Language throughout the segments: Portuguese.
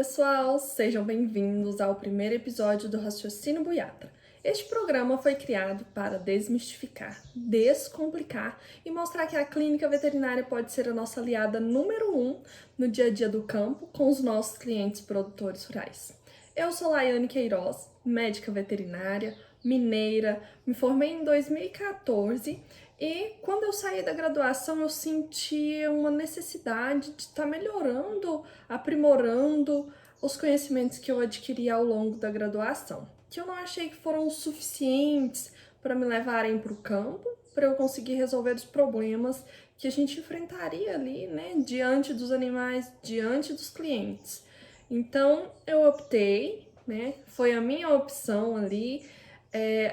pessoal! Sejam bem-vindos ao primeiro episódio do Raciocínio Buiatra. Este programa foi criado para desmistificar, descomplicar e mostrar que a clínica veterinária pode ser a nossa aliada número 1 no dia a dia do campo com os nossos clientes produtores rurais. Eu sou Laiane Queiroz, médica veterinária, mineira, me formei em 2014 e quando eu saí da graduação eu senti uma necessidade de estar melhorando, aprimorando os conhecimentos que eu adquiri ao longo da graduação, que eu não achei que foram suficientes para me levarem para o campo, para eu conseguir resolver os problemas que a gente enfrentaria ali, né, diante dos animais, diante dos clientes. Então eu optei, né, foi a minha opção ali,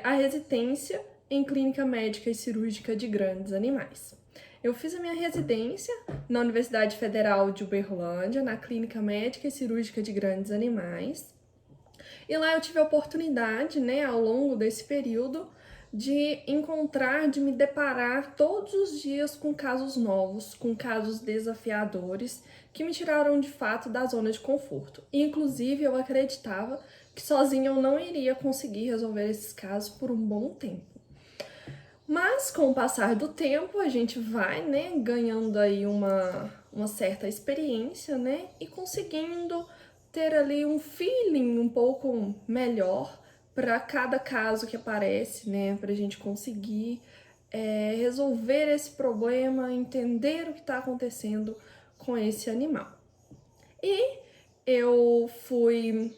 a residência em clínica médica e cirúrgica de grandes animais. Eu fiz a minha residência na Universidade Federal de Uberlândia, na clínica médica e cirúrgica de grandes animais. E lá eu tive a oportunidade, né, ao longo desse período, de encontrar, de me deparar todos os dias com casos novos, com casos desafiadores, que me tiraram de fato da zona de conforto. Inclusive, eu acreditava que sozinha eu não iria conseguir resolver esses casos por um bom tempo. Mas com o passar do tempo, a gente vai, né, ganhando aí uma certa experiência, né, e conseguindo ter ali um feeling um pouco melhor para cada caso que aparece, né, para a gente conseguir resolver esse problema, entender o que está acontecendo com esse animal. E eu fui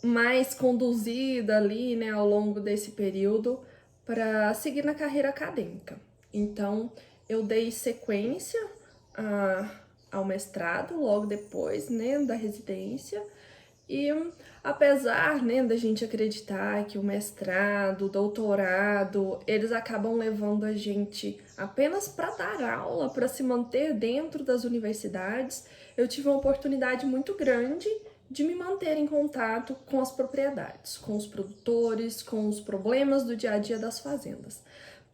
mais conduzida ali, né, ao longo desse período para seguir na carreira acadêmica. Então, eu dei sequência ao mestrado logo depois, né, da residência. E apesar, né, da gente acreditar que o mestrado, o doutorado, eles acabam levando a gente apenas para dar aula, para se manter dentro das universidades, eu tive uma oportunidade muito grande de me manter em contato com as propriedades, com os produtores, com os problemas do dia a dia das fazendas.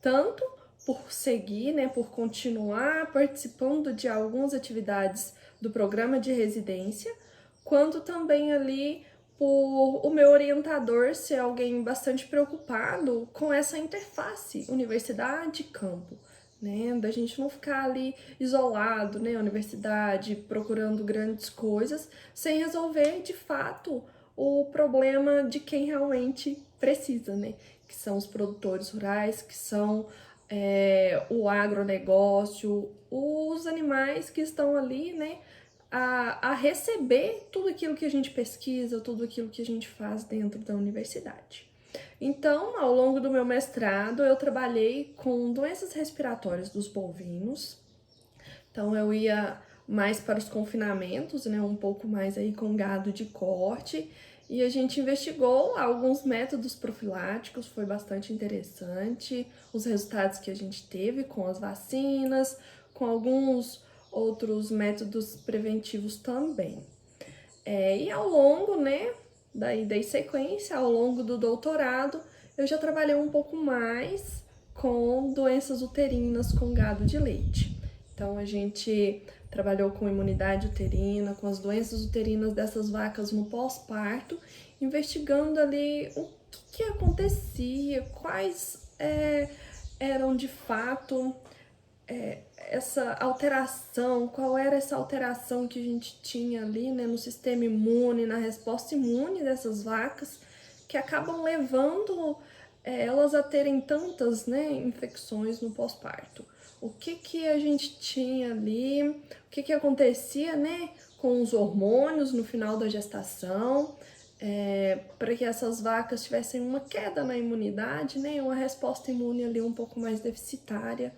Tanto por seguir, né, por continuar participando de algumas atividades do programa de residência, quanto também ali por o meu orientador ser alguém bastante preocupado com essa interface universidade-campo, né? Da gente não ficar ali isolado, né? Universidade, procurando grandes coisas, sem resolver de fato o problema de quem realmente precisa, né? Que são os produtores rurais, que são o agronegócio, os animais que estão ali, né? A receber tudo aquilo que a gente pesquisa, tudo aquilo que a gente faz dentro da universidade. Então, ao longo do meu mestrado, eu trabalhei com doenças respiratórias dos bovinos. Então, eu ia mais para os confinamentos, né, um pouco mais aí com gado de corte, e a gente investigou alguns métodos profiláticos, foi bastante interessante, os resultados que a gente teve com as vacinas, com alguns outros métodos preventivos também. E ao longo, né, daí dei sequência, ao longo do doutorado, eu já trabalhei um pouco mais com doenças uterinas com gado de leite. Então, a gente trabalhou com imunidade uterina, com as doenças uterinas dessas vacas no pós-parto, investigando ali o que acontecia, quais eram de fato essa alteração, qual era essa alteração que a gente tinha ali, né, no sistema imune, na resposta imune dessas vacas, que acabam levando elas a terem tantas, né, infecções no pós-parto. O que a gente tinha ali, o que acontecia, né, com os hormônios no final da gestação, para que essas vacas tivessem uma queda na imunidade, né, uma resposta imune ali um pouco mais deficitária,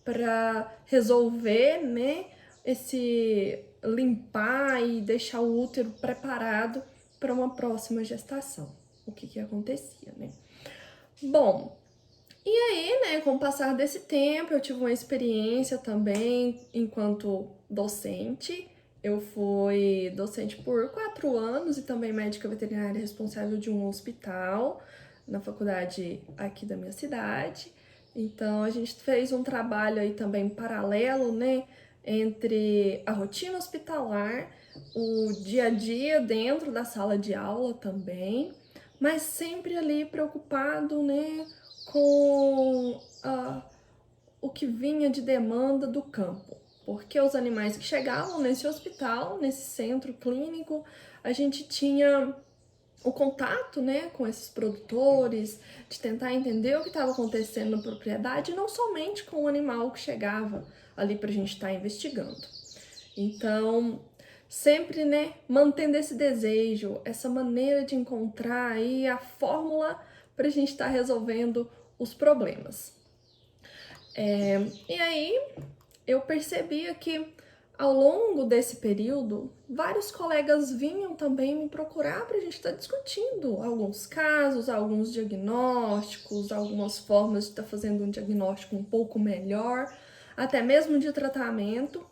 para resolver, né, esse limpar e deixar o útero preparado para uma próxima gestação. O que acontecia, né? Bom, e aí, né, com o passar desse tempo, eu tive uma experiência também enquanto docente. Eu fui docente por 4 anos e também médica veterinária responsável de um hospital na faculdade aqui da minha cidade. Então, a gente fez um trabalho aí também paralelo, né, entre a rotina hospitalar, o dia a dia dentro da sala de aula também, mas sempre ali preocupado, né, com o que vinha de demanda do campo. Porque os animais que chegavam nesse hospital, nesse centro clínico, a gente tinha o contato, né, com esses produtores, de tentar entender o que estava acontecendo na propriedade, não somente com o animal que chegava ali para a gente estar investigando. Então, sempre, né, mantendo esse desejo, essa maneira de encontrar aí a fórmula para a gente estar resolvendo os problemas. E aí eu percebia que ao longo desse período, vários colegas vinham também me procurar para a gente estar discutindo alguns casos, alguns diagnósticos, algumas formas de estar fazendo um diagnóstico um pouco melhor, até mesmo de tratamento.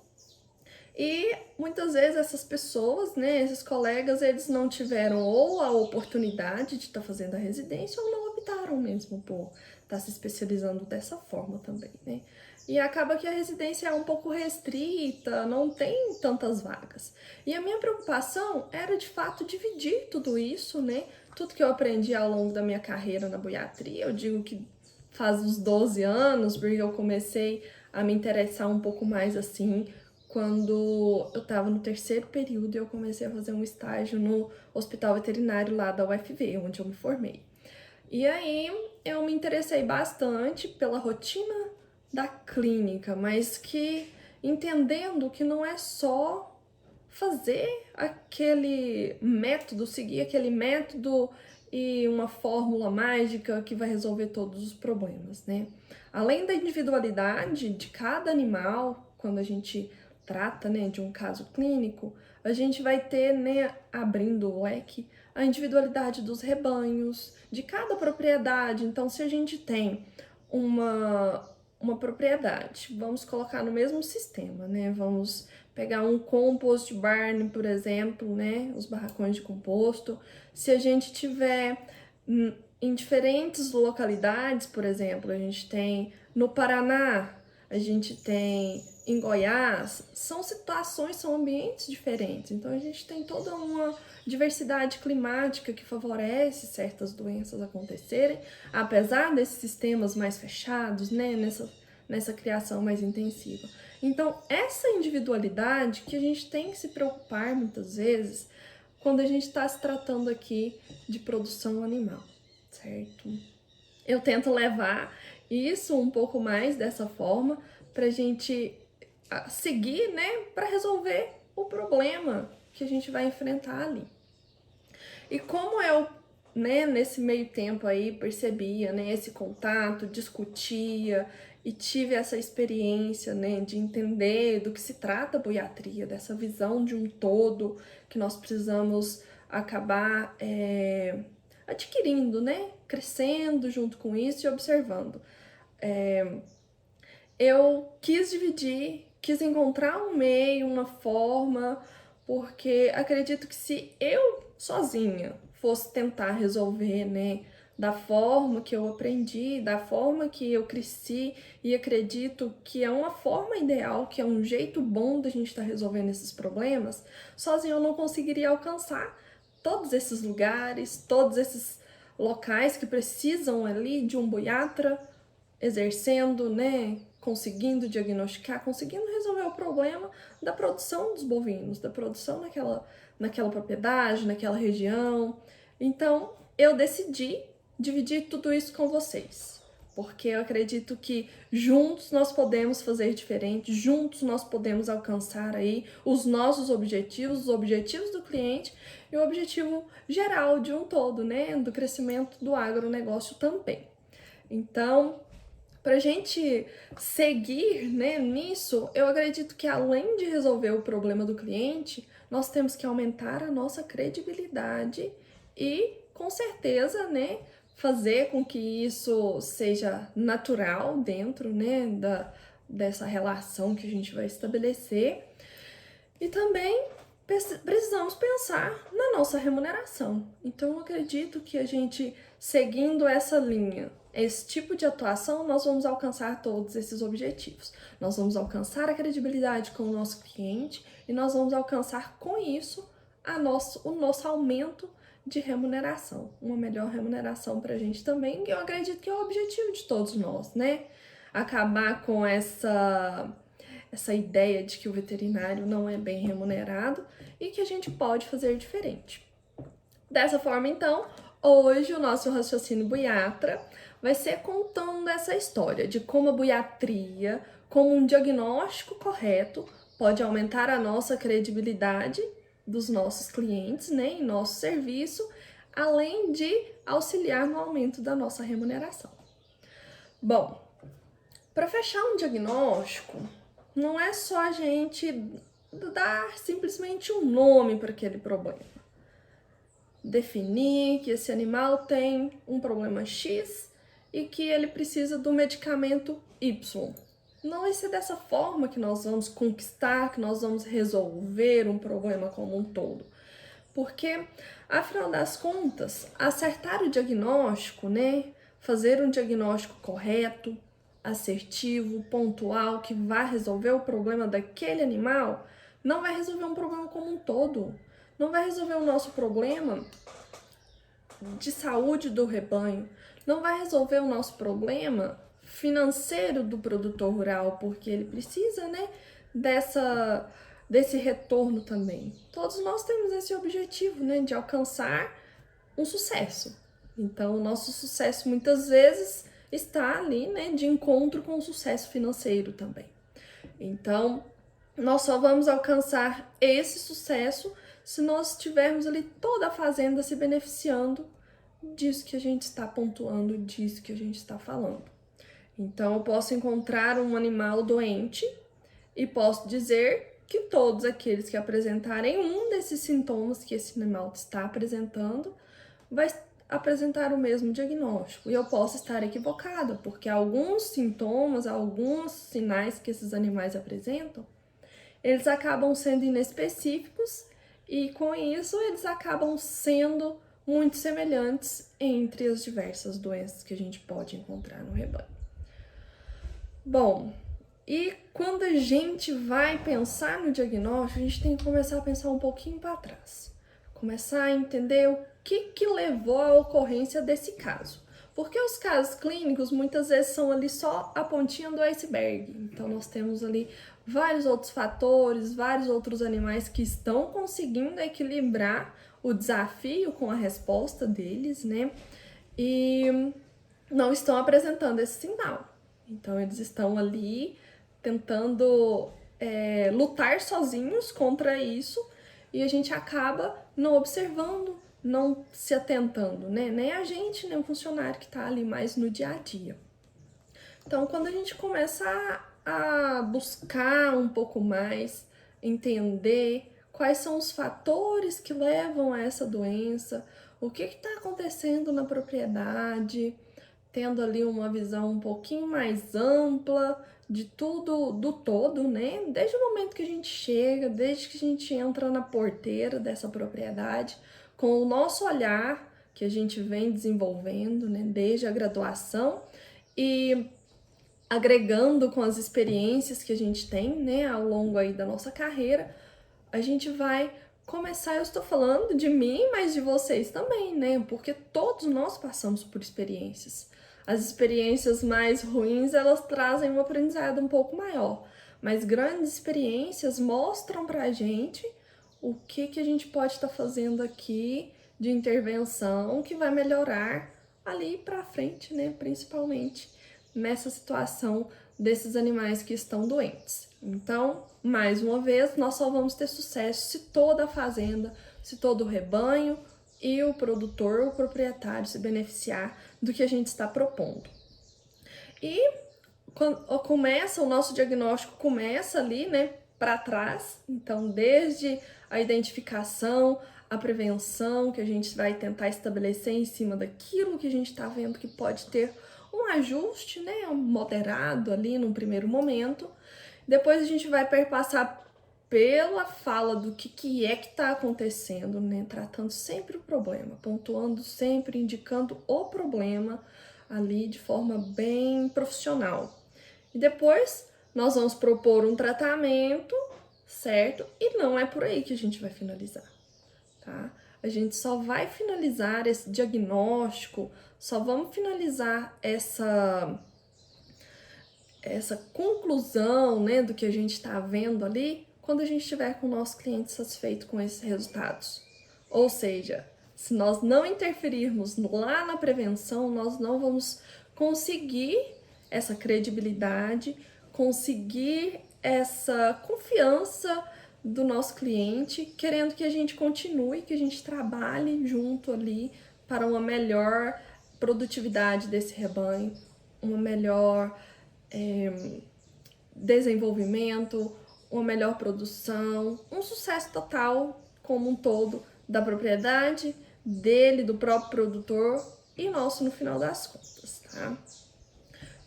E muitas vezes essas pessoas, né, esses colegas, eles não tiveram ou a oportunidade de estar fazendo a residência ou não optaram mesmo por estar se especializando dessa forma também, né? E acaba que a residência é um pouco restrita, não tem tantas vagas. E a minha preocupação era, de fato, dividir tudo isso, né? Tudo que eu aprendi ao longo da minha carreira na buiatria, eu digo que faz uns 12 anos, porque eu comecei a me interessar um pouco mais assim quando eu estava no terceiro período e eu comecei a fazer um estágio no hospital veterinário lá da UFV, onde eu me formei. E aí eu me interessei bastante pela rotina da clínica, mas que entendendo que não é só fazer aquele método, seguir aquele método e uma fórmula mágica que vai resolver todos os problemas, né? Além da individualidade de cada animal, quando a gente trata, né, de um caso clínico, a gente vai ter, né, abrindo o leque, a individualidade dos rebanhos, de cada propriedade. Então, se a gente tem uma propriedade, vamos colocar no mesmo sistema, né? Vamos pegar um compost barn, por exemplo, né? Os barracões de composto. Se a gente tiver em diferentes localidades, por exemplo, a gente tem no Paraná, a gente tem em Goiás, são situações, são ambientes diferentes. Então a gente tem toda uma diversidade climática que favorece certas doenças acontecerem, apesar desses sistemas mais fechados, né, nessa criação mais intensiva. Então, essa individualidade que a gente tem que se preocupar muitas vezes quando a gente está se tratando aqui de produção animal, certo? Eu tento levar isso um pouco mais dessa forma para a gente seguir, né, para resolver o problema que a gente vai enfrentar ali. E como eu, né, nesse meio tempo aí percebia, né, esse contato, discutia e tive essa experiência, né, de entender do que se trata a buiatria, dessa visão de um todo que nós precisamos acabar adquirindo, né, crescendo junto com isso e observando. Eu quis dividir, quis encontrar um meio, uma forma, porque acredito que se eu sozinha fosse tentar resolver, né, da forma que eu aprendi, da forma que eu cresci, e acredito que é uma forma ideal, que é um jeito bom da gente estar resolvendo esses problemas, sozinha eu não conseguiria alcançar todos esses lugares, todos esses locais que precisam ali de um buiatra exercendo, né, conseguindo diagnosticar, conseguindo resolver o problema da produção dos bovinos, da produção naquela propriedade, naquela região. Então, eu decidi dividir tudo isso com vocês, porque eu acredito que juntos nós podemos fazer diferente, juntos nós podemos alcançar aí os nossos objetivos, os objetivos do cliente e o objetivo geral de um todo, né, do crescimento do agronegócio também. Então, para a gente seguir, né, nisso, eu acredito que além de resolver o problema do cliente, nós temos que aumentar a nossa credibilidade e, com certeza, né, fazer com que isso seja natural dentro, né, dessa relação que a gente vai estabelecer. E também precisamos pensar na nossa remuneração. Então, eu acredito que a gente, seguindo essa linha esse tipo de atuação, nós vamos alcançar todos esses objetivos. Nós vamos alcançar a credibilidade com o nosso cliente e nós vamos alcançar com isso o nosso aumento de remuneração, uma melhor remuneração para a gente também, que eu acredito que é o objetivo de todos nós, né? Acabar com essa ideia de que o veterinário não é bem remunerado e que a gente pode fazer diferente. Dessa forma, então, hoje o nosso raciocínio buiatra vai ser contando essa história de como a buiatria, como um diagnóstico correto, pode aumentar a nossa credibilidade dos nossos clientes, né, em nosso serviço, além de auxiliar no aumento da nossa remuneração. Bom, para fechar um diagnóstico, não é só a gente dar simplesmente um nome para aquele problema. Definir que esse animal tem um problema X e que ele precisa do medicamento Y. Não vai ser dessa forma que nós vamos conquistar, que nós vamos resolver um problema como um todo. Porque, afinal das contas, acertar o diagnóstico, né? Fazer um diagnóstico correto, assertivo, pontual, que vai resolver o problema daquele animal, não vai resolver um problema como um todo. Não vai resolver o nosso problema de saúde do rebanho. Não vai resolver o nosso problema financeiro do produtor rural, porque ele precisa, né, desse retorno também. Todos nós temos esse objetivo, né, de alcançar um sucesso. Então, o nosso sucesso muitas vezes está ali, né, de encontro com o sucesso financeiro também. Então, nós só vamos alcançar esse sucesso se nós tivermos ali toda a fazenda se beneficiando disso que a gente está pontuando, disso que a gente está falando. Então, eu posso encontrar um animal doente e posso dizer que todos aqueles que apresentarem um desses sintomas que esse animal está apresentando vai apresentar o mesmo diagnóstico. E eu posso estar equivocada, porque alguns sintomas, alguns sinais que esses animais apresentam, eles acabam sendo inespecíficos e, com isso, eles acabam sendo muito semelhantes entre as diversas doenças que a gente pode encontrar no rebanho. Bom, e quando a gente vai pensar no diagnóstico, a gente tem que começar a pensar um pouquinho para trás. Começar a entender o que levou à ocorrência desse caso. Porque os casos clínicos muitas vezes são ali só a pontinha do iceberg. Então nós temos ali vários outros fatores, vários outros animais que estão conseguindo equilibrar o desafio com a resposta deles, né? E não estão apresentando esse sinal. Então eles estão ali tentando lutar sozinhos contra isso e a gente acaba não observando, não se atentando, né? Nem a gente, nem o funcionário que está ali mais no dia a dia. Então, quando a gente começa a buscar um pouco mais, entender quais são os fatores que levam a essa doença, o que está acontecendo na propriedade, tendo ali uma visão um pouquinho mais ampla de tudo, do todo, né? Desde o momento que a gente chega, desde que a gente entra na porteira dessa propriedade, com o nosso olhar que a gente vem desenvolvendo, né? Desde a graduação e agregando com as experiências que a gente tem, né? Ao longo aí da nossa carreira, a gente vai começar, eu estou falando de mim, mas de vocês também, né? Porque todos nós passamos por experiências. As experiências mais ruins, elas trazem um aprendizado um pouco maior, mas grandes experiências mostram pra gente o que a gente pode estar fazendo aqui de intervenção que vai melhorar ali pra frente, né? Principalmente nessa situação desses animais que estão doentes. Então, mais uma vez, nós só vamos ter sucesso se toda a fazenda, se todo o rebanho e o produtor, o proprietário se beneficiar do que a gente está propondo. E quando começa, o nosso diagnóstico começa ali, né, para trás. Então, desde a identificação, a prevenção, que a gente vai tentar estabelecer em cima daquilo que a gente está vendo que pode ter um ajuste, né, moderado ali num primeiro momento. Depois a gente vai perpassar pela fala do que é que está acontecendo, né? Tratando sempre o problema, pontuando sempre, indicando o problema, ali de forma bem profissional. E depois nós vamos propor um tratamento, certo? E não é por aí que a gente vai finalizar, tá? A gente só vai finalizar esse diagnóstico, só vamos finalizar essa conclusão, né, do que a gente está vendo ali, quando a gente estiver com o nosso cliente satisfeito com esses resultados. Ou seja, se nós não interferirmos lá na prevenção, nós não vamos conseguir essa credibilidade, conseguir essa confiança do nosso cliente, querendo que a gente continue, que a gente trabalhe junto ali para uma melhor produtividade desse rebanho, uma melhor desenvolvimento, uma melhor produção, um sucesso total como um todo da propriedade, dele, do próprio produtor e nosso no final das contas, tá?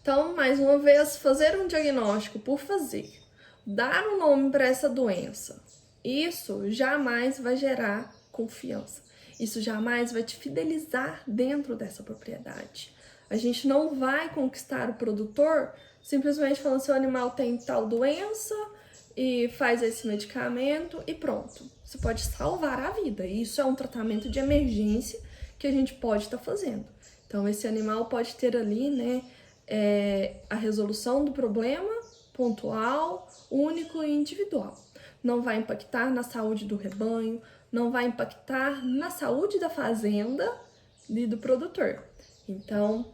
Então, mais uma vez, fazer um diagnóstico por fazer, dar um nome para essa doença, isso jamais vai gerar confiança. Isso jamais vai te fidelizar dentro dessa propriedade. A gente não vai conquistar o produtor simplesmente falando seu animal tem tal doença e faz esse medicamento e pronto. Você pode salvar a vida. Isso é um tratamento de emergência que a gente pode estar fazendo. Então, esse animal pode ter ali, né, a resolução do problema pontual, único e individual. Não vai impactar na saúde do rebanho, não vai impactar na saúde da fazenda e do produtor. Então,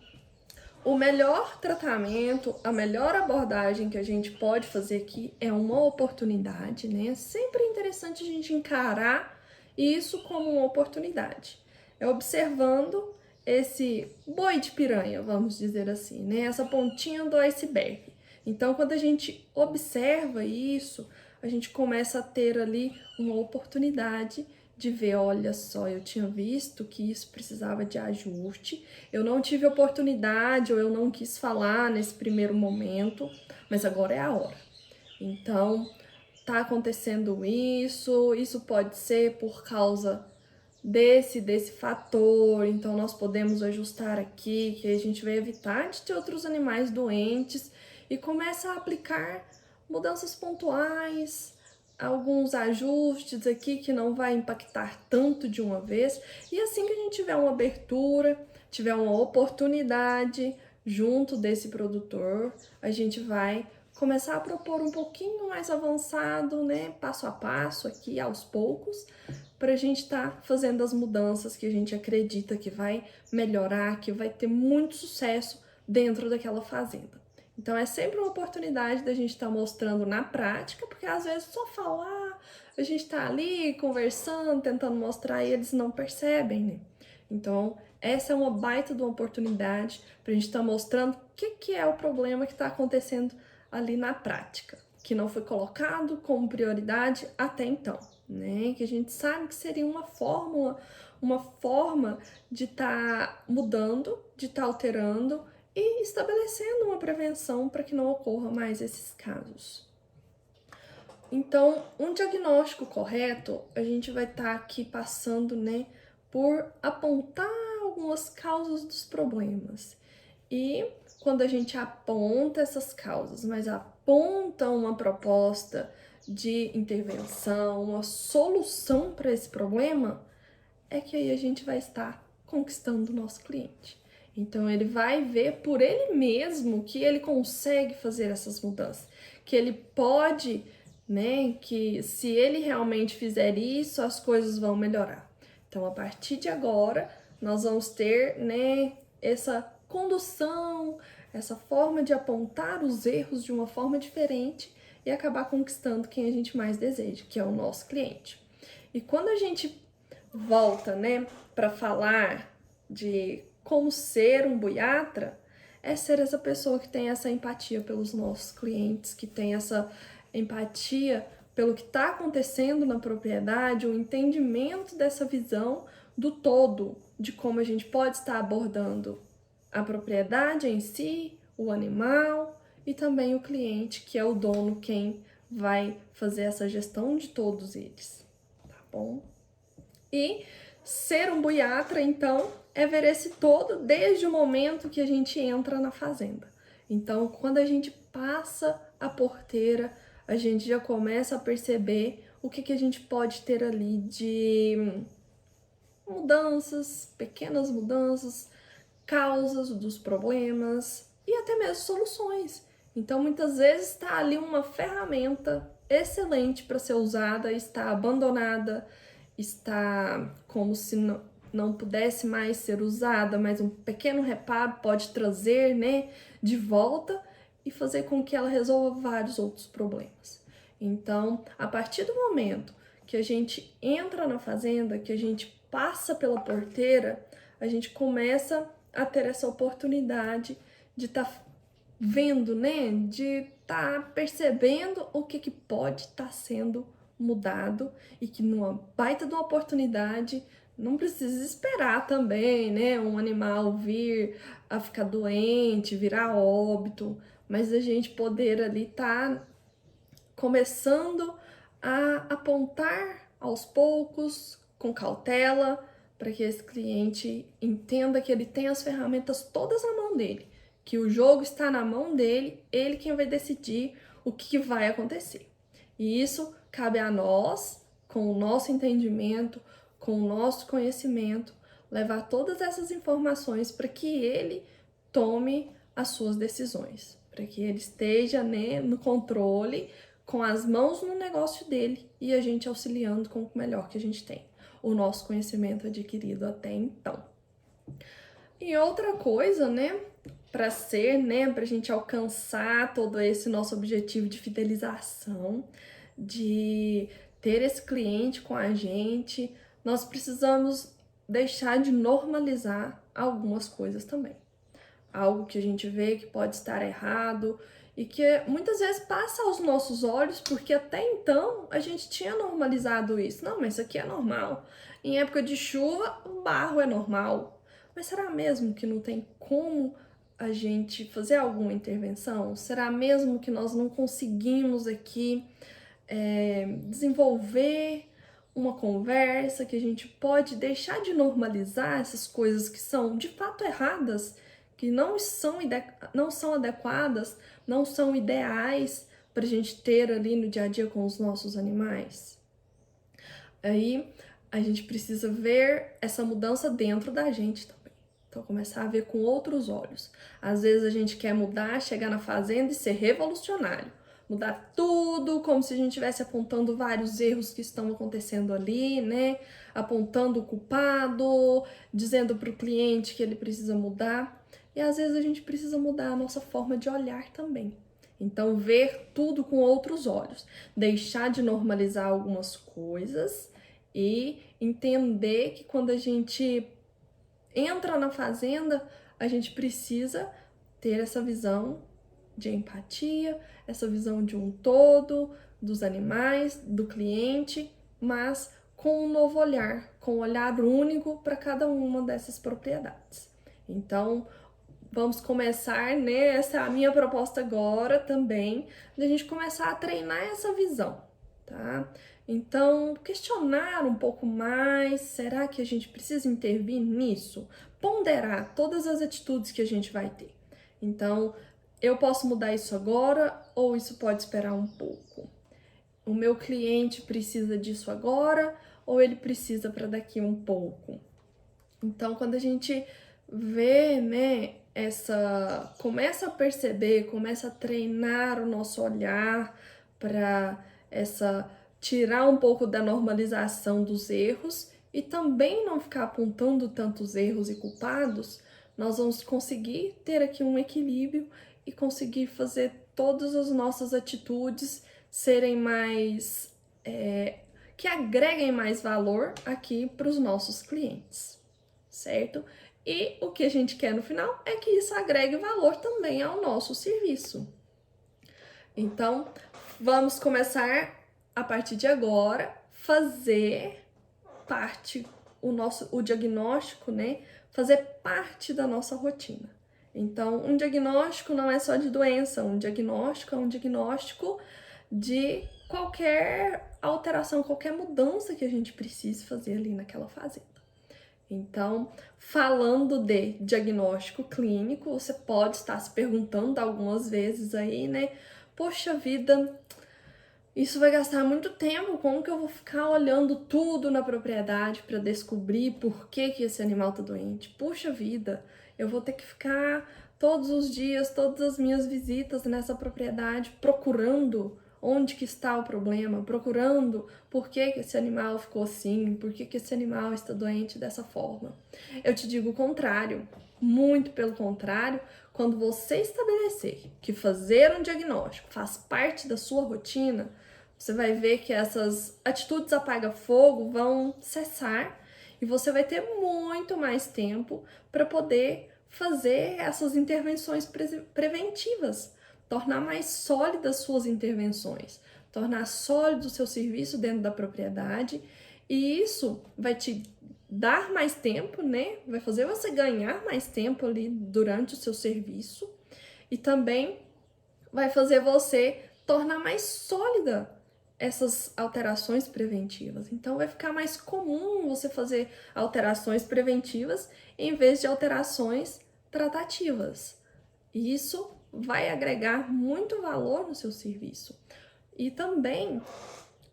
o melhor tratamento, a melhor abordagem que a gente pode fazer aqui é uma oportunidade, né? Sempre é interessante a gente encarar isso como uma oportunidade. É observando esse boi de piranha, vamos dizer assim, né? Essa pontinha do iceberg. Então, quando a gente observa isso, a gente começa a ter ali uma oportunidade de ver, olha só, eu tinha visto que isso precisava de ajuste, eu não tive oportunidade ou eu não quis falar nesse primeiro momento, mas agora é a hora. Então, tá acontecendo isso pode ser por causa desse fator, então nós podemos ajustar aqui, que a gente vai evitar de ter outros animais doentes e começa a aplicar mudanças pontuais, alguns ajustes aqui que não vai impactar tanto de uma vez. E assim que a gente tiver uma abertura, tiver uma oportunidade junto desse produtor, a gente vai começar a propor um pouquinho mais avançado, né, passo a passo aqui, aos poucos, para a gente estar fazendo as mudanças que a gente acredita que vai melhorar, que vai ter muito sucesso dentro daquela fazenda. Então é sempre uma oportunidade da gente estar mostrando na prática, porque às vezes só falar, a gente está ali conversando, tentando mostrar e eles não percebem, né? Então essa é uma baita de uma oportunidade para a gente estar mostrando o que é o problema que está acontecendo ali na prática, que não foi colocado como prioridade até então, né? Que a gente sabe que seria uma forma de estar mudando, de estar alterando e estabelecendo uma prevenção para que não ocorra mais esses casos. Então, um diagnóstico correto, a gente vai estar aqui passando, né, por apontar algumas causas dos problemas. E quando a gente aponta essas causas, mas aponta uma proposta de intervenção, uma solução para esse problema, é que aí a gente vai estar conquistando o nosso cliente. Então ele vai ver por ele mesmo que ele consegue fazer essas mudanças, que ele pode, né, que se ele realmente fizer isso, as coisas vão melhorar. Então a partir de agora, nós vamos ter, né, essa condução, essa forma de apontar os erros de uma forma diferente e acabar conquistando quem a gente mais deseja, que é o nosso cliente. E quando a gente volta, né, para falar de como ser um buiatra, é ser essa pessoa que tem essa empatia pelos nossos clientes, que tem essa empatia pelo que está acontecendo na propriedade, o entendimento dessa visão do todo, de como a gente pode estar abordando a propriedade em si, o animal e também o cliente, que é o dono, quem vai fazer essa gestão de todos eles, tá bom? E Ser um buiatra, então, é ver esse todo desde o momento que a gente entra na fazenda. Então, quando a gente passa a porteira, a gente já começa a perceber o que a gente pode ter ali de mudanças, pequenas mudanças, causas dos problemas e até mesmo soluções. Então, muitas vezes está ali uma ferramenta excelente para ser usada, está abandonada, está como se não pudesse mais ser usada, mas um pequeno reparo pode trazer, né, de volta e fazer com que ela resolva vários outros problemas. Então, a partir do momento que a gente entra na fazenda, que a gente passa pela porteira, a gente começa a ter essa oportunidade de estar vendo, né? De estar percebendo o que pode estar sendo mudado e que numa baita de uma oportunidade não precisa esperar também, né? Um animal vir a ficar doente, virar óbito, mas a gente poder ali estar começando a apontar aos poucos, com cautela, para que esse cliente entenda que ele tem as ferramentas todas na mão dele, que o jogo está na mão dele, ele quem vai decidir o que vai acontecer. E isso cabe a nós, com o nosso entendimento, com o nosso conhecimento, levar todas essas informações para que ele tome as suas decisões, para que ele esteja, né, no controle, com as mãos no negócio dele e a gente auxiliando com o melhor que a gente tem, o nosso conhecimento adquirido até então. E outra coisa, né, para ser, né, para a gente alcançar todo esse nosso objetivo de fidelização, de ter esse cliente com a gente, nós precisamos deixar de normalizar algumas coisas também. Algo que a gente vê que pode estar errado e que muitas vezes passa aos nossos olhos, porque até então a gente tinha normalizado isso. Não, mas isso aqui é normal. Em época de chuva, o barro é normal. Mas será mesmo que não tem como a gente fazer alguma intervenção? Será mesmo que nós não conseguimos aqui desenvolver uma conversa, que a gente pode deixar de normalizar essas coisas que são de fato erradas, que não são adequadas, não são ideais para a gente ter ali no dia a dia com os nossos animais? Aí a gente precisa ver essa mudança dentro da gente também. Então, começar a ver com outros olhos. Às vezes a gente quer mudar, chegar na fazenda e ser revolucionário. Mudar tudo, como se a gente estivesse apontando vários erros que estão acontecendo ali, né? Apontando o culpado, dizendo para o cliente que ele precisa mudar. E às vezes a gente precisa mudar a nossa forma de olhar também. Então, ver tudo com outros olhos. Deixar de normalizar algumas coisas e entender que quando a gente entra na fazenda, a gente precisa ter essa visão de empatia, essa visão de um todo, dos animais, do cliente, mas com um novo olhar, com um olhar único para cada uma dessas propriedades. Então, vamos começar, né? Essa é a minha proposta agora também, da gente começar a treinar essa visão, tá? Então, questionar um pouco mais, será que a gente precisa intervir nisso? Ponderar todas as atitudes que a gente vai ter. Então, eu posso mudar isso agora ou isso pode esperar um pouco? O meu cliente precisa disso agora ou ele precisa para daqui um pouco? Então, quando a gente vê, né, começa a perceber, começa a treinar o nosso olhar para tirar um pouco da normalização dos erros e também não ficar apontando tantos erros e culpados, nós vamos conseguir ter aqui um equilíbrio e conseguir fazer todas as nossas atitudes serem mais, que agreguem mais valor aqui para os nossos clientes, certo? E o que a gente quer no final é que isso agregue valor também ao nosso serviço. Então, vamos começar a partir de agora fazer parte o diagnóstico, né? Fazer parte da nossa rotina. Então, um diagnóstico não é só de doença, um diagnóstico é um diagnóstico de qualquer alteração, qualquer mudança que a gente precise fazer ali naquela fazenda. Então, falando de diagnóstico clínico, você pode estar se perguntando algumas vezes aí, né? Poxa vida, isso vai gastar muito tempo, como que eu vou ficar olhando tudo na propriedade para descobrir por que que esse animal tá doente? Puxa vida, eu vou ter que ficar todos os dias, todas as minhas visitas nessa propriedade procurando onde que está o problema, procurando por que que esse animal ficou assim, por que que esse animal está doente dessa forma. Eu te digo o contrário, muito pelo contrário, quando você estabelecer que fazer um diagnóstico faz parte da sua rotina, você vai ver que essas atitudes apaga-fogo vão cessar e você vai ter muito mais tempo para poder fazer essas intervenções preventivas, tornar mais sólidas suas intervenções, tornar sólido o seu serviço dentro da propriedade, e isso vai te dar mais tempo, né? Vai fazer você ganhar mais tempo ali durante o seu serviço e também vai fazer você tornar mais sólida essas alterações preventivas. Então vai ficar mais comum você fazer alterações preventivas em vez de alterações tratativas. E isso vai agregar muito valor no seu serviço. E também,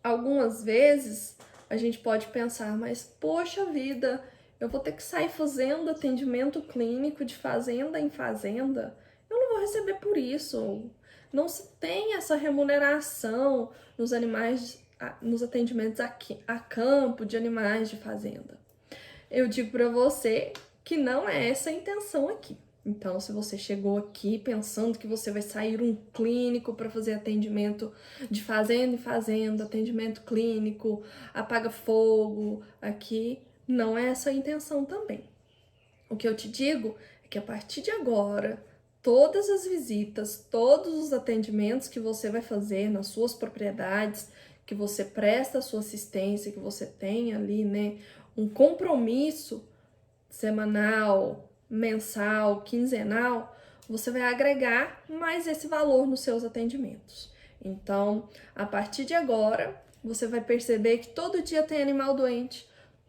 algumas vezes, a gente pode pensar, mas poxa vida, eu vou ter que sair fazendo atendimento clínico de fazenda em fazenda, eu não vou receber por isso. Não se tem essa remuneração nos animais, nos atendimentos a campo de animais de fazenda. Eu digo para você que não é essa a intenção aqui. Então, se você chegou aqui pensando que você vai sair um clínico para fazer atendimento de fazenda em fazenda, atendimento clínico, apaga fogo, aqui não é essa a intenção também. O que eu te digo é que a partir de agora, todas as visitas, todos os atendimentos que você vai fazer nas suas propriedades, que você presta a sua assistência, que você tem ali, né, um compromisso semanal, mensal, quinzenal, você vai agregar mais esse valor nos seus atendimentos. Então, a partir de agora, você vai perceber que todo dia tem animal doente,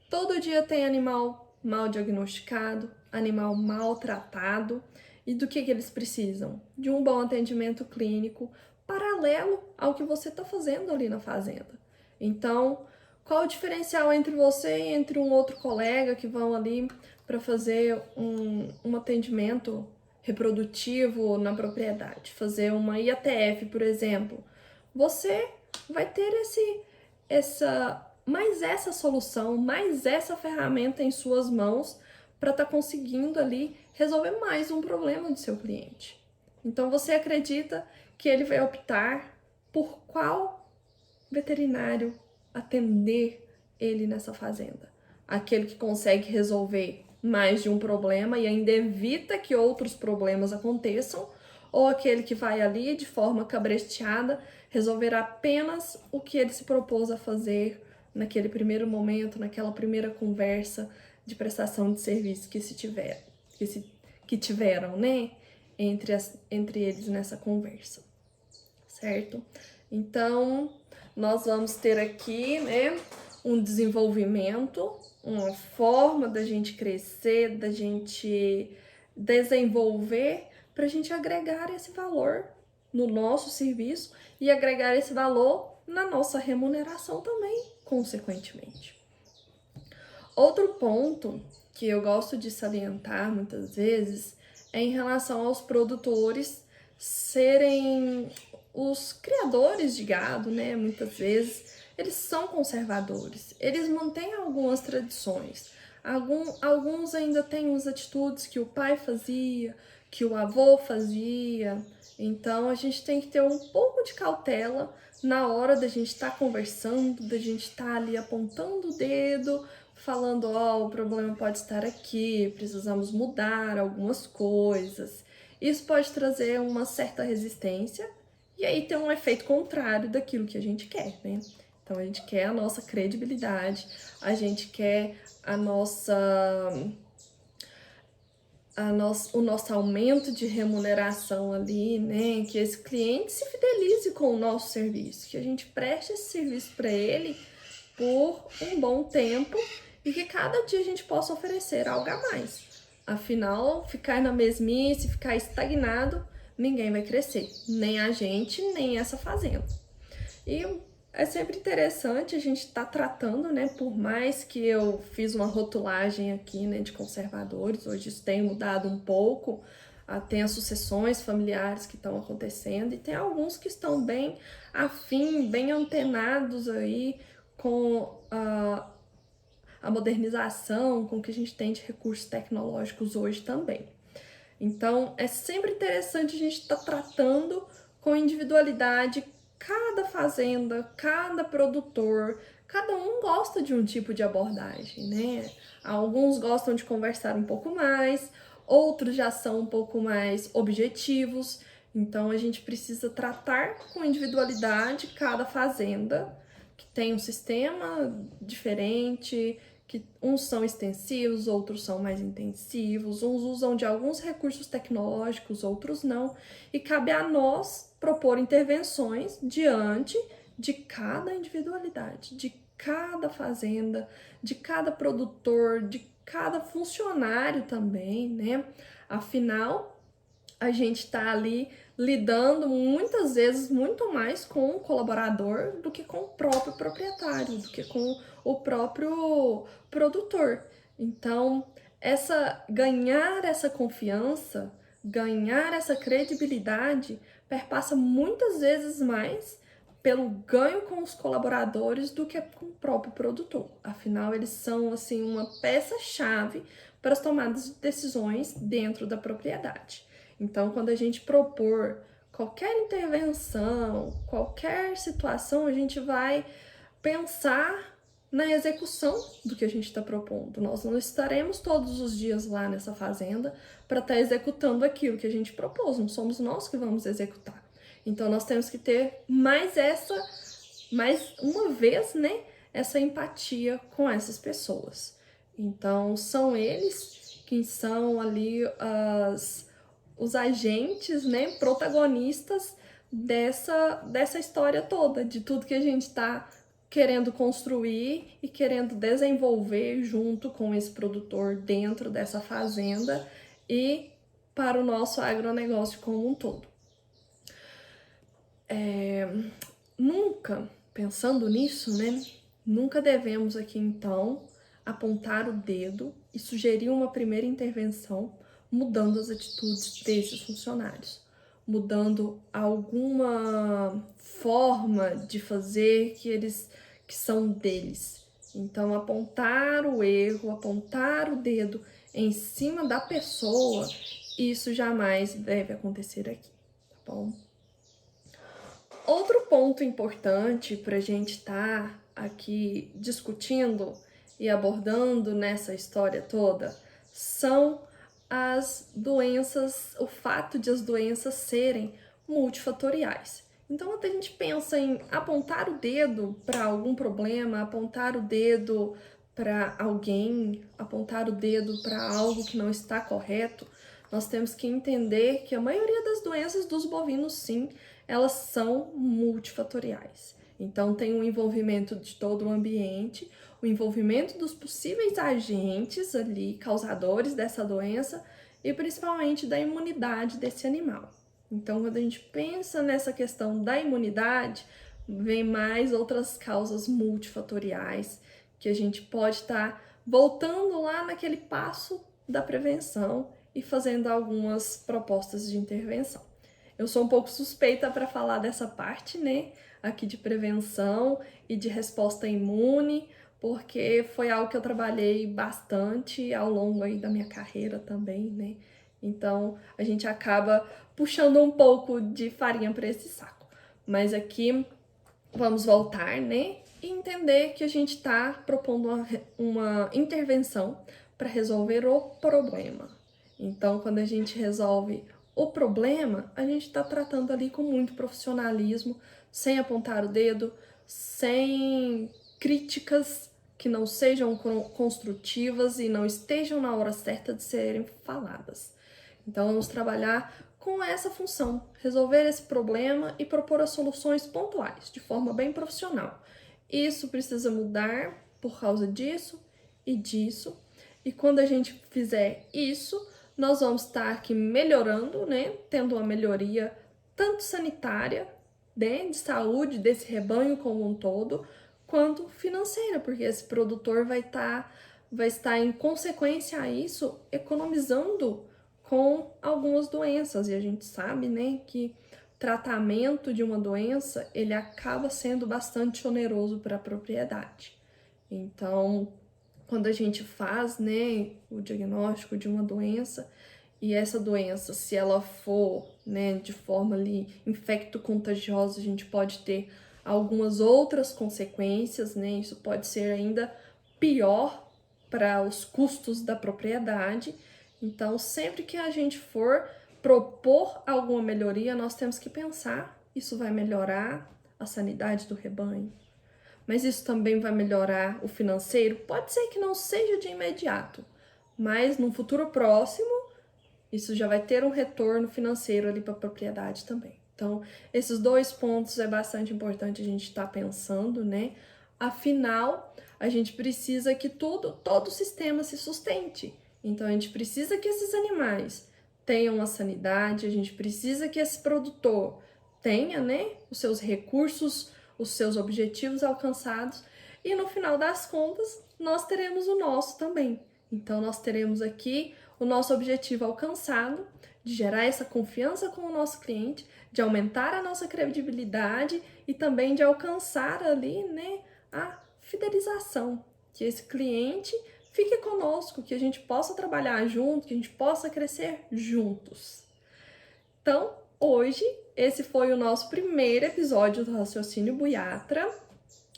todo dia tem animal mal diagnosticado, animal maltratado. E do que eles precisam? De um bom atendimento clínico paralelo ao que você está fazendo ali na fazenda. Então, qual o diferencial entre você e entre um outro colega que vão ali para fazer um atendimento reprodutivo na propriedade, fazer uma IATF, por exemplo? Você vai ter mais essa solução, mais essa ferramenta em suas mãos para estar conseguindo ali resolver mais um problema do seu cliente. Então você acredita que ele vai optar por qual veterinário atender ele nessa fazenda? Aquele que consegue resolver mais de um problema e ainda evita que outros problemas aconteçam, ou aquele que vai ali de forma cabresteada resolver apenas o que ele se propôs a fazer naquele primeiro momento, naquela primeira conversa de prestação de serviço que tiveram, né, entre eles nessa conversa, certo? Então, nós vamos ter aqui, né, um desenvolvimento, uma forma da gente crescer, da gente desenvolver, para a gente agregar esse valor no nosso serviço e agregar esse valor na nossa remuneração também, consequentemente. Outro ponto que eu gosto de salientar muitas vezes é em relação aos produtores serem os criadores de gado, né? Muitas vezes eles são conservadores, eles mantêm algumas tradições. Alguns ainda têm as atitudes que o pai fazia, que o avô fazia. Então a gente tem que ter um pouco de cautela na hora da gente estar conversando, da gente estar ali apontando o dedo, falando, o problema pode estar aqui, precisamos mudar algumas coisas. Isso pode trazer uma certa resistência e aí tem um efeito contrário daquilo que a gente quer, né? Então a gente quer a nossa credibilidade, a gente quer o nosso aumento de remuneração ali, né? Que esse cliente se fidelize com o nosso serviço, que a gente preste esse serviço para ele por um bom tempo e que cada dia a gente possa oferecer algo a mais. Afinal, ficar na mesmice, ficar estagnado, ninguém vai crescer, nem a gente, nem essa fazenda. E é sempre interessante a gente estar tratando, né? Por mais que eu fiz uma rotulagem aqui, né, de conservadores, hoje isso tem mudado um pouco, tem as sucessões familiares que estão acontecendo e tem alguns que estão bem afim, bem antenados aí com a modernização, com o que a gente tem de recursos tecnológicos hoje também. Então, é sempre interessante a gente estar tratando com individualidade cada fazenda, cada produtor, cada um gosta de um tipo de abordagem, né? Alguns gostam de conversar um pouco mais, outros já são um pouco mais objetivos, então a gente precisa tratar com individualidade cada fazenda, que tem um sistema diferente, que uns são extensivos, outros são mais intensivos, uns usam de alguns recursos tecnológicos, outros não, e cabe a nós propor intervenções diante de cada individualidade, de cada fazenda, de cada produtor, de cada funcionário também, né? Afinal, a gente está ali lidando muitas vezes muito mais com o colaborador do que com o próprio proprietário, do que com o próprio produtor. Então, ganhar essa confiança, ganhar essa credibilidade, perpassa muitas vezes mais pelo ganho com os colaboradores do que com o próprio produtor. Afinal, eles são assim uma peça-chave para as tomadas de decisões dentro da propriedade. Então, quando a gente propor qualquer intervenção, qualquer situação, a gente vai pensar na execução do que a gente está propondo. Nós não estaremos todos os dias lá nessa fazenda para estar executando aquilo que a gente propôs, não somos nós que vamos executar. Então, nós temos que ter mais uma vez, né, essa empatia com essas pessoas. Então, são eles que são ali os agentes, né, protagonistas dessa história toda, de tudo que a gente está querendo construir e querendo desenvolver junto com esse produtor dentro dessa fazenda e para o nosso agronegócio como um todo. Nunca, pensando nisso, né, nunca devemos aqui então apontar o dedo e sugerir uma primeira intervenção mudando as atitudes desses funcionários, mudando alguma forma de fazer que são deles. Então, apontar o erro, apontar o dedo em cima da pessoa, isso jamais deve acontecer aqui, tá bom? Outro ponto importante para a gente estar aqui discutindo e abordando nessa história toda são as doenças, o fato de as doenças serem multifatoriais. Então, quando a gente pensa em apontar o dedo para algum problema, apontar o dedo para alguém, apontar o dedo para algo que não está correto, nós temos que entender que a maioria das doenças dos bovinos, sim, elas são multifatoriais. Então, tem o envolvimento de todo o ambiente, o envolvimento dos possíveis agentes ali, causadores dessa doença, e principalmente da imunidade desse animal. Então, quando a gente pensa nessa questão da imunidade, vem mais outras causas multifatoriais que a gente pode estar voltando lá naquele passo da prevenção e fazendo algumas propostas de intervenção. Eu sou um pouco suspeita para falar dessa parte, né, aqui de prevenção e de resposta imune, porque foi algo que eu trabalhei bastante ao longo aí da minha carreira também, né? Então, a gente acaba puxando um pouco de farinha para esse saco. Mas aqui, vamos voltar, né? E entender que a gente está propondo uma intervenção para resolver o problema. Então, quando a gente resolve o problema, a gente está tratando ali com muito profissionalismo, sem apontar o dedo, sem críticas que não sejam construtivas e não estejam na hora certa de serem faladas. Então, vamos trabalhar com essa função, resolver esse problema e propor as soluções pontuais, de forma bem profissional. Isso precisa mudar por causa disso, e disso. E quando a gente fizer isso, nós vamos estar aqui melhorando, né? Tendo uma melhoria tanto sanitária, né? De saúde desse rebanho como um todo, quanto financeira, porque esse produtor vai estar em consequência a isso, economizando com algumas doenças. E a gente sabe, né, que tratamento de uma doença, ele acaba sendo bastante oneroso para a propriedade. Então, quando a gente faz, né, o diagnóstico de uma doença, e essa doença, se ela for, né, de forma ali infecto-contagiosa, a gente pode ter algumas outras consequências, né? Isso pode ser ainda pior para os custos da propriedade. Então, sempre que a gente for propor alguma melhoria, nós temos que pensar: isso vai melhorar a sanidade do rebanho? Mas isso também vai melhorar o financeiro? Pode ser que não seja de imediato, mas no futuro próximo, isso já vai ter um retorno financeiro ali para a propriedade também. Então, esses dois pontos é bastante importante a gente estar pensando, né? Afinal, a gente precisa que todo o sistema se sustente. Então, a gente precisa que esses animais tenham a sanidade, a gente precisa que esse produtor tenha, né, os seus recursos, os seus objetivos alcançados, e no final das contas, nós teremos o nosso também. Então, nós teremos aqui o nosso objetivo alcançado, de gerar essa confiança com o nosso cliente, de aumentar a nossa credibilidade e também de alcançar ali, né, a fidelização, que esse cliente fique conosco, que a gente possa trabalhar junto, que a gente possa crescer juntos. Então, hoje, esse foi o nosso primeiro episódio do Raciocínio Buiatra,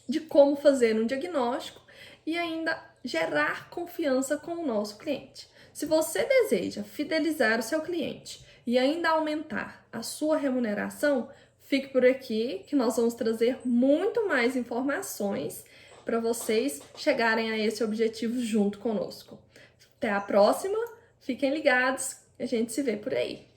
de como fazer um diagnóstico e ainda gerar confiança com o nosso cliente. Se você deseja fidelizar o seu cliente e ainda aumentar a sua remuneração, fique por aqui que nós vamos trazer muito mais informações para vocês chegarem a esse objetivo junto conosco. Até a próxima, fiquem ligados, a gente se vê por aí.